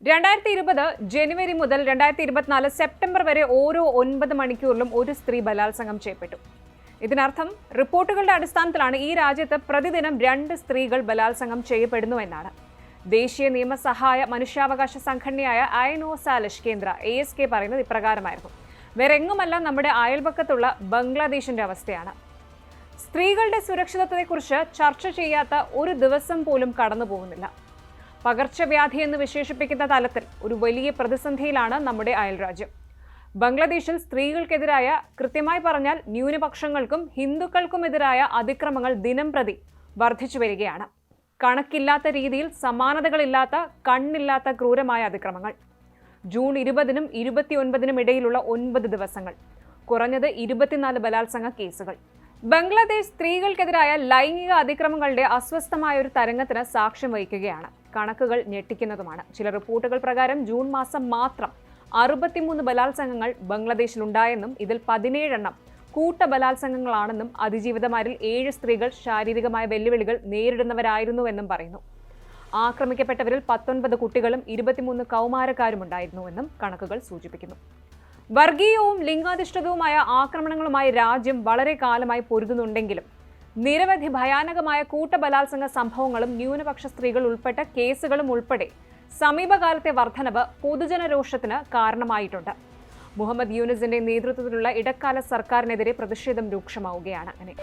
2020 ജനുവരി മുതൽ 2024 സെപ്റ്റംബർ വരെ ഓരോ 9 മണിക്കൂറിലും ഒരു സ്ത്രീ ബലാത്സംഗം ചെയ്യപ്പെട്ടു. ഇതിനർത്ഥം റിപ്പോർട്ടുകളുടെ അടിസ്ഥാനത്തിലാണ് ഈ രാജ്യത്ത് പ്രതിദിനം 2 സ്ത്രീകൾ ബലാത്സംഗം ചെയ്യപ്പെടുന്നുവെന്നാണ്. ദേശീയ നിയമസഹായ മനുഷ്യാവകാശ സംഘടനയായ ഐനോ സാലിഷ് കേന്ദ്ര ASK പറയുന്നത് ഇപ്രകാരമായിരുന്നു. വേറെങ്ങുമല്ല, നമ്മുടെ അയൽപക്കത്തുള്ള ബംഗ്ലാദേശിന്റെ അവസ്ഥയാണ്. സ്ത്രീകളുടെ സുരക്ഷിതത്വത്തെക്കുറിച്ച് ചർച്ച ചെയ്യാത്ത ഒരു ദിവസം പോലും കടന്നു പോകുന്നില്ല. പകർച്ചവ്യാധി എന്ന് വിശേഷിപ്പിക്കുന്ന തലത്തിൽ ഒരു വലിയ പ്രതിസന്ധിയിലാണ് നമ്മുടെ അയൽരാജ്യം. ബംഗ്ലാദേശിൽ സ്ത്രീകൾക്കെതിരായ, കൃത്യമായി പറഞ്ഞാൽ ന്യൂനപക്ഷങ്ങൾക്കും ഹിന്ദുക്കൾക്കുമെതിരായ അതിക്രമങ്ങൾ ദിനംപ്രതി വർദ്ധിച്ചു വരികയാണ്. കണക്കില്ലാത്ത രീതിയിൽ സമാനതകളില്ലാത്ത, കണ്ണില്ലാത്ത ക്രൂരമായ അതിക്രമങ്ങൾ. ജൂൺ 20-നും 29-നും ഇടയിലുള്ള 9 ദിവസങ്ങൾ കുറഞ്ഞത് 24 ബലാത്സംഗ കേസുകൾ. ബംഗ്ലാദേശ് സ്ത്രീകൾക്കെതിരായ ലൈംഗിക അതിക്രമങ്ങളുടെ അസ്വസ്ഥമായ ഒരു തരംഗത്തിന് സാക്ഷ്യം വഹിക്കുകയാണ്. കണക്കുകൾ ഞെട്ടിക്കുന്നതുമാണ്. ചില റിപ്പോർട്ടുകൾ പ്രകാരം ജൂൺ മാസം മാത്രം 63 ബലാത്സംഗങ്ങൾ ബംഗ്ലാദേശിലുണ്ടായെന്നും ഇതിൽ 17 എണ്ണം കൂട്ട ബലാത്സംഗങ്ങളാണെന്നും അതിജീവിതമാരിൽ 7 സ്ത്രീകൾ ശാരീരികമായ വെല്ലുവിളികൾ നേരിടുന്നവരായിരുന്നുവെന്നും പറയുന്നു. ആക്രമിക്കപ്പെട്ടവരിൽ 19 കുട്ടികളും 23 കൗമാരക്കാരുമുണ്ടായിരുന്നുവെന്നും കണക്കുകൾ സൂചിപ്പിക്കുന്നു. വർഗീയവും ലിംഗാധിഷ്ഠിതവുമായ ആക്രമണങ്ങളുമായി രാജ്യം വളരെ കാലമായി പൊരുതുന്നുണ്ടെങ്കിലും നിരവധി ഭയാനകമായ കൂട്ടബലാത്സംഗ സംഭവങ്ങളും ന്യൂനപക്ഷ സ്ത്രീകൾ ഉൾപ്പെട്ട കേസുകളും ഉൾപ്പെടെ സമീപകാലത്തെ വർധനവ് പൊതുജനരോഷത്തിന് കാരണമായിട്ടുണ്ട്. മുഹമ്മദ് യൂനുസിന്റെ നേതൃത്വത്തിലുള്ള ഇടക്കാല സർക്കാരിനെതിരെ പ്രതിഷേധം രൂക്ഷമാവുകയാണ്. അങ്ങനെ